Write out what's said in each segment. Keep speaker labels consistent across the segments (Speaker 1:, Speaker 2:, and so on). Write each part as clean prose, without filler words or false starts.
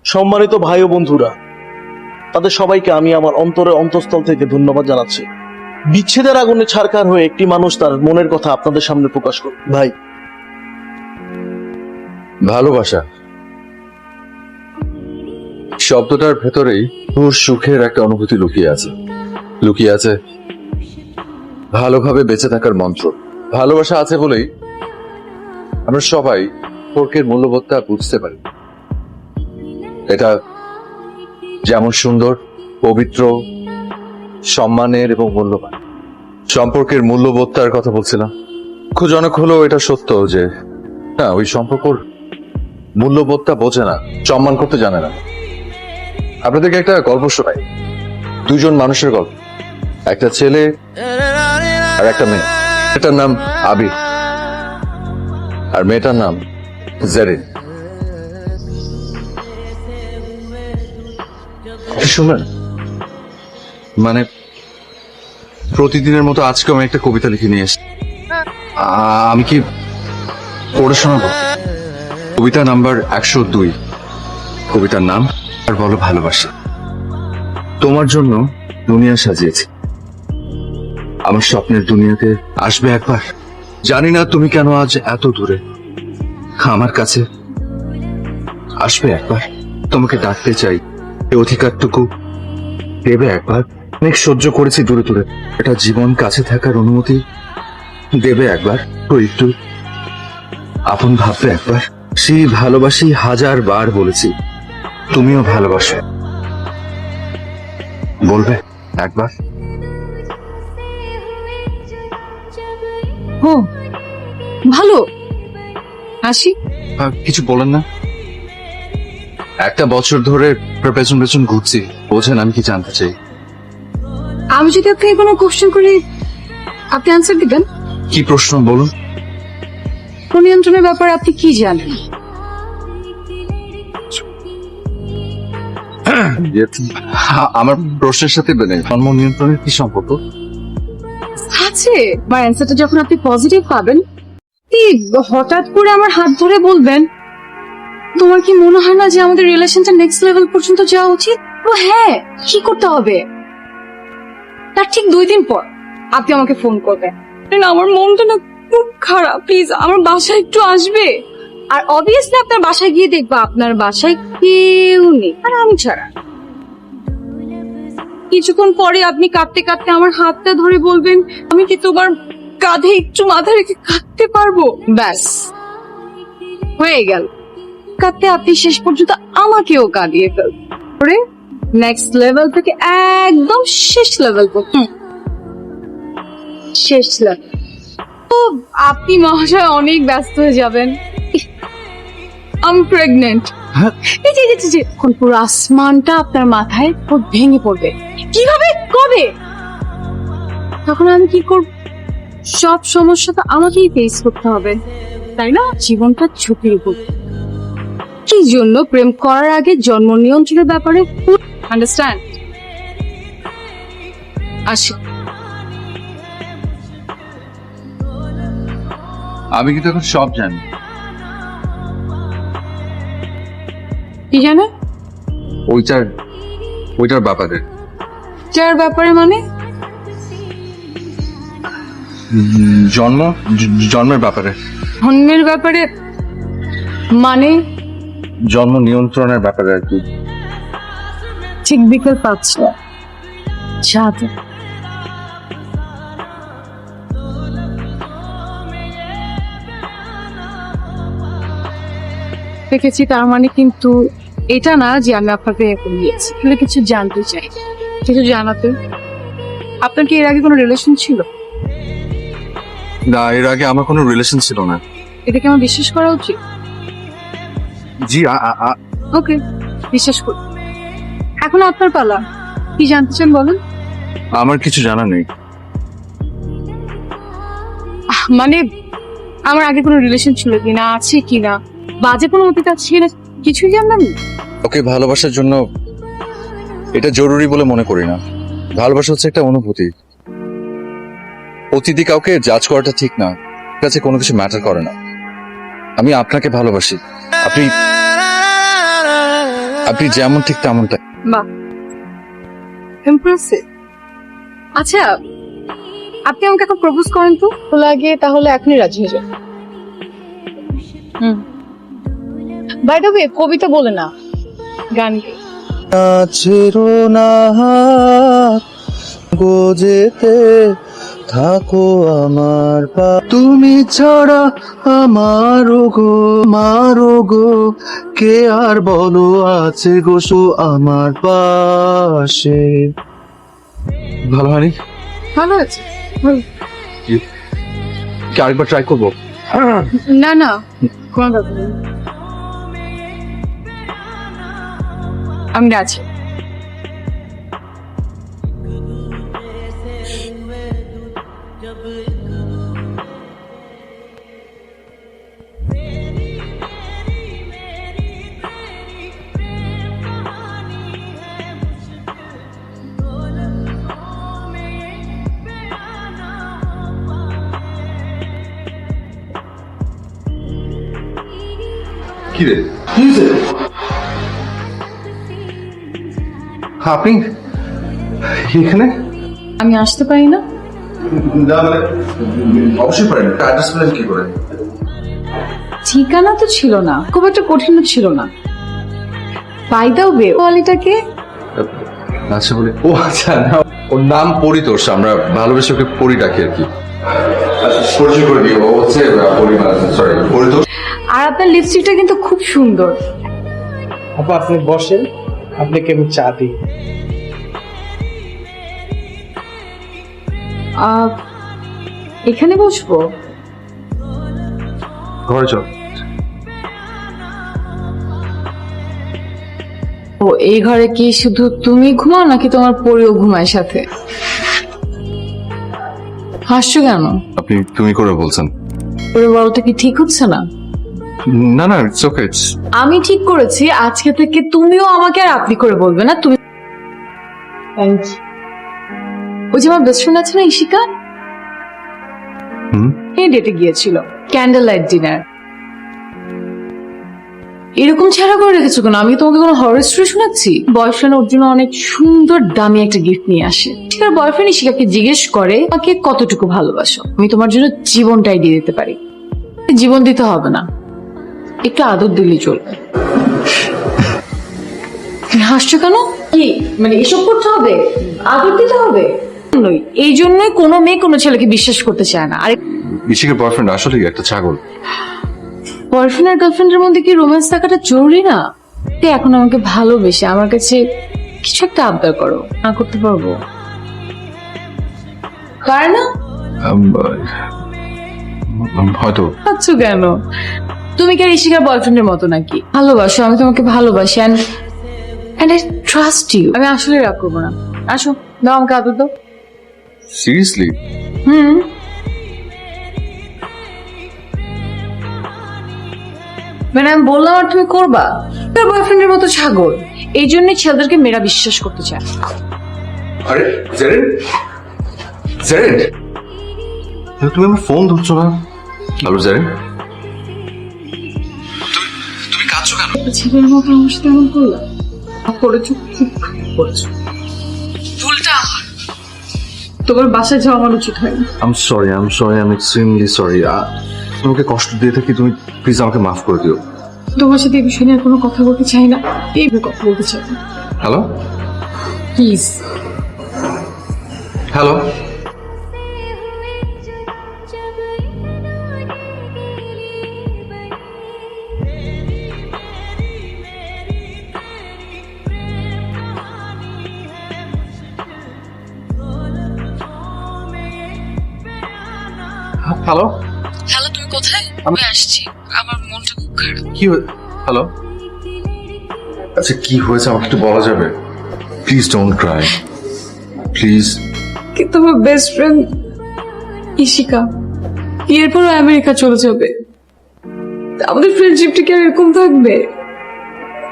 Speaker 1: সম্মানিত ভাই ও বন্ধুরা, তাদের সবাইকে আমি আমার অন্তরের অন্তঃস্থল থেকে ধন্যবাদ জানাচ্ছি। বিচ্ছেদের আগুনে ছারখার হয়ে একটি মানুষ তার মনের কথা আপনাদের সামনে প্রকাশ করল। ভাই,
Speaker 2: ভালোবাসা শব্দটার ভেতরেই তোর সুখের একটা অনুভূতি লুকিয়ে আছে ভালোভাবে বেঁচে থাকার মন্ত্র। ভালোবাসা আছে বলেই আমরা সবাই সম্পর্কের মূল্যবোধটা বুঝতে পারি। এটা যেমন সুন্দর, পবিত্র, সম্মানের এবং মূল্যবান। সম্পর্কের মূল্যবোধটার কথা বলছিলাম। দুঃখজনক হলো এটা সত্য যে না, ওই সম্পর্কর মূল্যবোধটা বোঝে না, সম্মান করতে জানে না। আপনাদেরকে একটা গল্প শোনাই, দুজন মানুষের গল্প। একটা ছেলে আর একটা মেয়ে। এটার নাম আবির আর মেয়েটার নাম জেরিন। শুনলেন? মানে প্রতিদিনের মতো আজকে আমি একটা কবিতা লিখে নিয়ে এসেছি। আমি কি পড়ে শোনাবো? কবিতা নাম্বার 102। কবিতার নাম আর বলো ভালোবাসা। তোমার জন্য দুনিয়া সাজিয়েছি, আমার স্বপ্নের দুনিয়াতে আসবে একবার। জানি না তুমি কেন আজ এত দূরে, আমার কাছে আসবে একবার। তোমাকে ডাকতে চাই, এই অধিকারটুকু দেবে একবার। অনেক সহ্য করেছি দূরে দূরে, এটা জীবন কাছে থাকার অনুমতি দেবে একবার। তো একটু আপন ভাববে একবার। সেই ভালোবাসি 1000 বার বলেছি, তুমিও ভালোবাসো, বলবে একবার।
Speaker 3: ও ভালো, আসি।
Speaker 2: কিছু বলেন না? একটা বছর ধরে পেছন পেছন ঘুরছি, বোঝেন আমি কি জানতে চাই?
Speaker 3: আমি যদি আপনাকে কোনো কোশ্চেন করি, আপনি আনসার দিবেন?
Speaker 2: কি প্রশ্ন বলুন?
Speaker 3: নিয়ন্ত্রণের ব্যাপারে আপনি কি জানেন?
Speaker 2: আমার প্রশ্নের সাথে জন্ম নিয়ন্ত্রণের কি সম্পর্ক
Speaker 3: আছে? বা অ্যান্সারটা যখন আপনি পজিটিভ পাবেন, এই হঠাৎ করে আমার হাত ধরে বলবেন, তোমার কি মনে হয় না যে আমাদের রিলেশনটা নেক্সট লেভেল পর্যন্ত যাওয়া উচিত? ও হ্যাঁ, কি করতে হবে? তার ঠিক 2 দিন পর আপনি আমাকে ফোন করবেন, না আমার মনটা না খুব খারাপ, প্লিজ আমার বাসায় একটু আসবে। আর অবভিয়াসলি আপনার বাসায় গিয়ে দেখবো আপনার বাসায় কেউ নেই আর আমি ছাড়া। কিছুক্ষণ পরে আপনি কাঁদতে কাঁদতে আমার হাতটা ধরে বলবেন, আমি কি তোমার কাঁধে একটু মাথা রেখে কাঁদতে পারবো? ব্যাস হয়ে গেল। কাঁদতে আপনি শেষ পর্যন্ত আমাকেও কাঁদিয়ে ফেলবেন। নেক্সট লেভেল থেকে একদম শেষ লেভেল শেষ লেভেল। তো আপনি মহাশয় অনেক ব্যস্ত হয়ে যাবেন। আমি প্রেগনেন্ট। এখন পুরো আসমানটা আপনার মাথায় খুব ভেঙে পড়বে। কিভাবে, কবে? তখন আমি কি করব? সব সমস্যা তো আমাকেই ফেস করতে হবে, তাই না? জীবনটা ঝুঁকির উপর। কি জন্য প্রেম করার আগে জন্ম নিয়ন্ত্রণের ব্যাপারে আন্ডারস্ট্যান্ড? আসি।
Speaker 2: আমি কিন্তু এখন সব জানি।
Speaker 3: কি জানে?
Speaker 2: ওইটার ব্যাপারে।
Speaker 3: যার ব্যাপারে মানে?
Speaker 2: জন্মের ব্যাপারে।
Speaker 3: জন্মের ব্যাপারে মানে?
Speaker 2: জন্ম নিয়ন্ত্রণের ব্যাপারে আর কি।
Speaker 3: ঠিক বিকেল 5টা ছাদে। দেখেছি, তার মানে কিন্তু এটা না যে আমি আপনাকে নিয়েছি, কিন্তু কিছু জানতে চাই, কিছু জানাতে। আপনার কি এর আগে কোনো রিলেশন ছিল?
Speaker 2: না, এর আগে আমার কোনো রিলেশন ছিল না।
Speaker 3: এটা কি আমার বিশ্বাস করা উচিত?
Speaker 2: জি,
Speaker 3: ওকে, বিশ্বাস করি। এখন আপনার পালা, কি জানতে চান বলেন।
Speaker 2: আমার কিছু জানা নেই।
Speaker 3: মানে আমার আগে কোনো রিলেশন ছিল কিনা, আছে কিনা, বাজে কোনো অতীত আছে কিনা, কিছুই জানলাম না।
Speaker 2: ওকে ভালোবাসার জন্য এটা জরুরি বলে মনে করি না। ভালোবাসা হচ্ছে একটা অনুভূতি। অতীতে কাউকে জাজ করাটা ঠিক না, কাছে কোনো কিছু ম্যাটার করে না। আমি আপনাকে ভালোবাসি, আপনি যেমন ঠিক তেমনটাই।
Speaker 3: বাহ, ইমপ্রেসিভ। আচ্ছা, আপনি আমাকে এখন প্রপোজ করেন তো লাগে, তাহলে এখনই রাজি হয়ে যান। বাই দ্য ওয়ে, কবিতা বলে না, গান গাই।
Speaker 1: ছেড়ো না হাত, গোজেতে থাকো আমার তুমি ছাড়া আমারও গো কে আর বলো আছে গোসু আমার পাশে।
Speaker 2: ভালো হয়নি?
Speaker 3: ভালো আছে।
Speaker 2: কি আরেকবার ট্রাই করবো?
Speaker 3: না না, কোনো দরকার নেই। আমি রাজি।
Speaker 2: কি রে, আপনি এখানে?
Speaker 3: আমি আসতে পারি না?
Speaker 2: অবশ্যই পারেন। অ্যাড্রেস পেলেন কি করে?
Speaker 3: ঠিকানা তো ছিল না, খুব একটা কঠিন ছিল না। বাই দ্য ওয়ে, ওয়ালিটাকে
Speaker 2: আচ্ছা বলে, ও আচ্ছা, না ওর নাম পরিতোষ, আমরা ভালোবেসে ওকে পরি ডাকি আর কি। পরিচয় করে দিই, ও হচ্ছে সরি পরিতোষ।
Speaker 3: আর আপনার লিপস্টিকটা কিন্তু খুব সুন্দর।
Speaker 4: আপা আপনি বসেন, আপনাকে আমি চা দিই।
Speaker 3: এখানে বসবো?
Speaker 2: ঘরে চল।
Speaker 3: ও, এই ঘরে কি শুধু তুমি ঘুমাও নাকি তোমার পরিও ঘুমায় সাথে? হাসছো কেন?
Speaker 2: আপনি তুমি করে বলছেন?
Speaker 3: পরে বলটা কি ঠিক হচ্ছে না?
Speaker 2: না না, ইটস ওকে।
Speaker 3: আমি ঠিক করেছি, আজকে থেকে তুমিও আমাকে আর আপনি করে বলবে না। তুমি ওই যে আমার বেস্ট ফ্রেন্ড আছে না, ইশিকা, এই ডেটে গিয়েছিল ক্যান্ডেল লাইট ডিনার। এরকম ছাড়া করে রেখেছো কেন? আমি তোমাকে কোনো হরর স্টোরি শোনাচ্ছি? বয়ফ্রেন্ড ওর জন্য অনেক সুন্দর দামি একটা গিফট নিয়ে আসে। ঠিক আছে, বয়ফ্রেন্ড ইশিকাকে জিজ্ঞেস করে আমাকে কতটুকু ভালোবাসো। আমি তোমার জন্য জীবনটাই দিয়ে দিতে পারি। জীবন দিতে হবে না, একটু আদর দিলেই চলবে। হাসছো কেন? কি মানে এসব করতে হবে? আদর দিতে হবে? এই জন্যই কোনো মেয়ে কোনো ছেলেকে বিশ্বাস করতে চায় না। আর
Speaker 2: ইশিকের বয়ফ্রেন্ড আসলে একটা ছাগল।
Speaker 3: বয়ফ্রেন্ড আর গার্লফ্রেন্ডের মধ্যে কি রোম্যান্স থাকাটা জরুরি না? এখন আমাকে ভালোবেসে আমার কাছে কিছু একটা আবদার করো, না করতে পারবো? পারে না?
Speaker 2: হয়তো।
Speaker 3: আচ্ছা, কেন? তুমি কি আর ইশিকার বয়ফ্রেন্ডের মতো নাকি? ভালোবাসো, আমি তোমাকে ভালোবাসি, and I trust you. আমি আসলে রাগ করবো না। আসো, দাও আমাকে আদর দাও।
Speaker 2: সিরিয়াসলি?
Speaker 3: মানে আমি বললাম আর তুমি করবা? তোর বয়ফ্রেন্ডের মতো ছাগল, এই জন্যই ছেলেদেরকে মেয়েরা বিশ্বাস করতে চায়।
Speaker 2: আরে জেরেন, জেরেন, তুমি আমার ফোন ধরছো না? হ্যালো জেরেন, তুমি কাঁদছো কেন?
Speaker 3: ছেলের মতো আমার সাথে এমন করলাম, করেছো, খুব করেছো। ভুলটা আমার, তোমার বাসায় যাওয়া আমার উচিত হয়নি।
Speaker 2: I am extremely sorry. তোমাকে কষ্ট দিয়ে থাকি, তুমি প্লিজ আমাকে মাফ করে দিও।
Speaker 3: তোমার সাথে এই বিষয় নিয়ে আর কোনো কথা বলতে চাই না, এই কথা বলতে চাই না।
Speaker 2: Hello,
Speaker 3: please.
Speaker 2: Hello, hello,
Speaker 3: hello, তুমি কোথায়? আমি আসছি, আমার মনটা খুব খারাপ।
Speaker 2: কি হ্যালো, আচ্ছা কি হয়েছে আমাকে একটু বলা যাবে? Please don't Cry, please.
Speaker 3: কিন্তু আমার বেস্ট ফ্রেন্ড ইশিকা এরপর আমেরিকা চলে যাবে। আমাদের ফ্রেন্ডশিপটা কি আর এরকম থাকবে?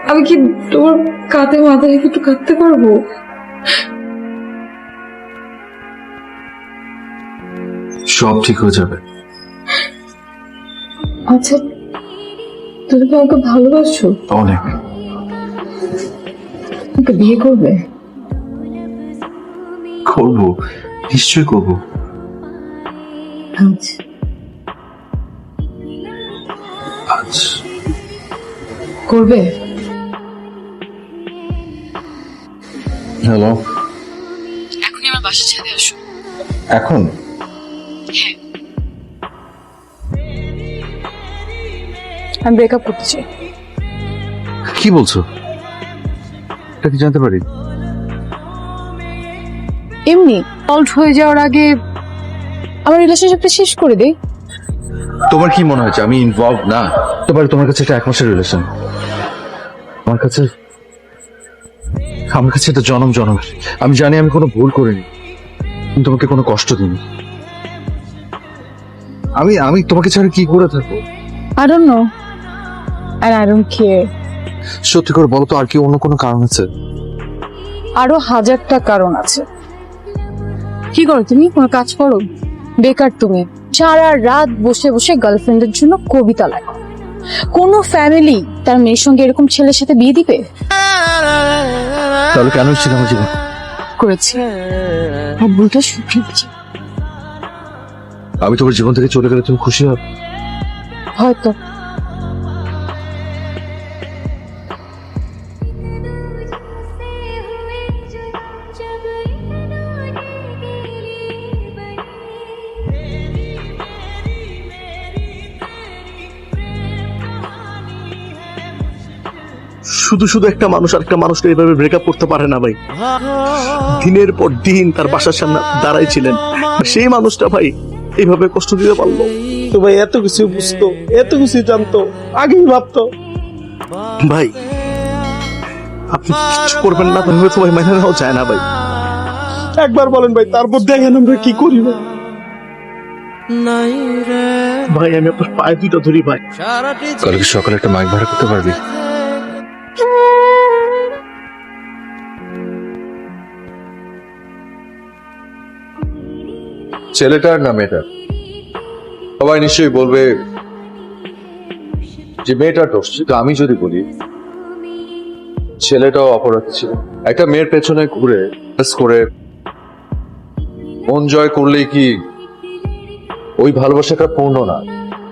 Speaker 3: আমি কি তোমার কাঁধে মাথা রেখে একটু কাঁদতে পারবো?
Speaker 2: সব ঠিক হয়ে যাবে।
Speaker 3: আচ্ছা, তুমি কি আমাকে ভালোবাসো?
Speaker 2: অনেক
Speaker 3: ওকে বিয়ে করবে?
Speaker 2: করবো, নিশ্চয়ই করবো।
Speaker 3: আচ্ছা।
Speaker 2: আজ
Speaker 3: করবে?
Speaker 2: হ্যালো,
Speaker 3: এখনই আমার বাসা ছেড়ে আসো।
Speaker 2: এখন?
Speaker 3: আমি ব্রেকআপ করতে চাই।
Speaker 2: কি বলছো? এটা কি জানতে পারি?
Speaker 3: এমনি সল্ট হয়ে যাওয়ার আগে আমার রিলেশনশিপটা শেষ করে দেই।
Speaker 2: তোমার কি মনে হচ্ছে আমি ইনভলভ না? তোমার কাছে এটা 1 মাসের রিলেশন, আমার কাছে এটা জনম। আমি জানি আমি কোনো ভুল করিনি, আমি তোমাকে কোনো কষ্ট দিইনি। আমি তোমাকে ছাড়া কি করে থাকবো?
Speaker 3: I don't know and I don't care.
Speaker 2: সত্যি করে বলো তো, আর কি অন্য কোনো কারণ আছে?
Speaker 3: আরো 1000টা কারণ আছে। কি করো তুমি? কোনো কাজ করো? বেকার তুমি সারা রাত বসে বসে গার্লফ্রেন্ডের জন্য কবিতা লেখো। কোন ফ্যামিলি তার মেয়ের সঙ্গে এরকম ছেলের সাথে বিয়ে দিবে?
Speaker 2: তাহলে কেন ছিল আমার জীবন?
Speaker 3: করেছি আর ভুলটা শুধরিয়েছি।
Speaker 2: আমি তোমার জীবন থেকে চলে গেলে তুমি খুশি হবে?
Speaker 3: হয়তো।
Speaker 1: শুধু শুধু একটা মানুষ আর একটা মানুষকে এইভাবে ব্রেকআপ করতে পারে না ভাই। দিনের পর দিন তার বাসার সামনে দাঁড়াই ছিলেন, সেই মানুষটা ভাই এইভাবে কষ্ট দিতে পারলো?
Speaker 4: তো ভাই এত কিছু বুঝতো, এত কিছু জানতো, আগেই ভাবতো।
Speaker 1: ভাই আপনি কিছু করবেন না, ভাবে তো ভাই মেনে নেওয়া যায় না ভাই।
Speaker 4: একবার বলেন ভাই, তারপর দেখেন আমরা কি করি ভাই।
Speaker 1: ভাই আমি আপনার পায়ে দুইটা ধরি ভাই।
Speaker 2: কালকে সকালে একটা মাইক ভাড়া করতে পারবি? ছেলেটার না মেয়েটার? সবাই নিশ্চয়ই বলবে যে মেয়েটার দোষ, কিন্তু আমি যদি বলি ছেলেটাও অপরাধী ছিল। একটা মেয়ের পেছনে ঘুরে করে মন জয় করলেই কি ওই ভালোবাসাটা পূর্ণ না?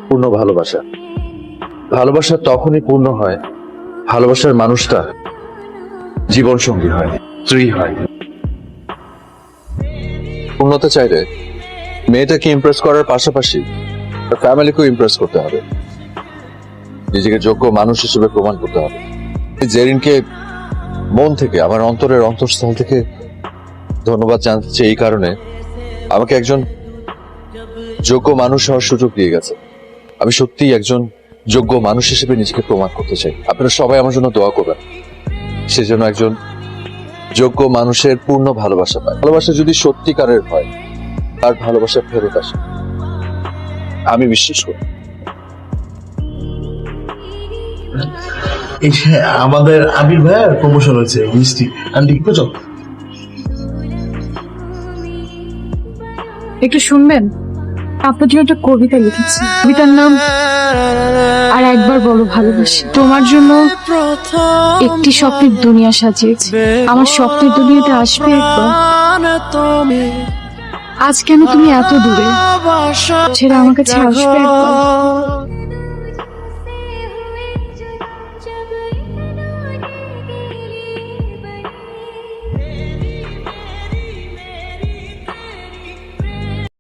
Speaker 2: পূর্ণ ভালোবাসা, ভালোবাসা তখনই পূর্ণ হয় ভালোবাসার মানুষটা জীবন সঙ্গী হয়, স্ত্রী হয়। পূর্ণতা চাইলে মেয়েটাকে ইমপ্রেস করার পাশাপাশি ফ্যামিলিকেও ইমপ্রেস করতে হবে, নিজেকে যোগ্য মানুষ হিসেবে প্রমাণ করতে হবে। জেরিনকে মন থেকে, আমার অন্তরের অন্তঃস্থল থেকে ধন্যবাদ জানাতে চাই এই কারণে, আমাকে একজন যোগ্য মানুষ হওয়ার সুযোগ দিয়ে গেছে। আমি সত্যিই একজন যোগ্য মানুষ হিসেবে নিজেকে প্রমাণ করতে চাই। আপনারা সবাই আমার জন্য দোয়া করবেন, সেজন্য একজন যোগ্য মানুষের পূর্ণ ভালোবাসা পায়। ভালোবাসা যদি সত্যিকারের হয়, তার ভালোবাসা ফেরত আসে, আমি বিশ্বাস করি।
Speaker 1: এই যে আমাদের আবির ভাইয়ের প্রমোশন হয়েছে, মিষ্টি আন্টি বুঝো?
Speaker 3: একটু শুনবেন? আপনার জন্য একটা কবিতা লিখেছি। কবিতার নাম আর একবার বলো ভালোবাসি। তোমার জন্য একটি স্বপ্নের দুনিয়া সাজিয়েছি, আমার স্বপ্নের দুনিয়াতে আসবে একবার। আজ কেন তুমি এত দূরে ছেড়ে আমার কাছে আসবে একবার?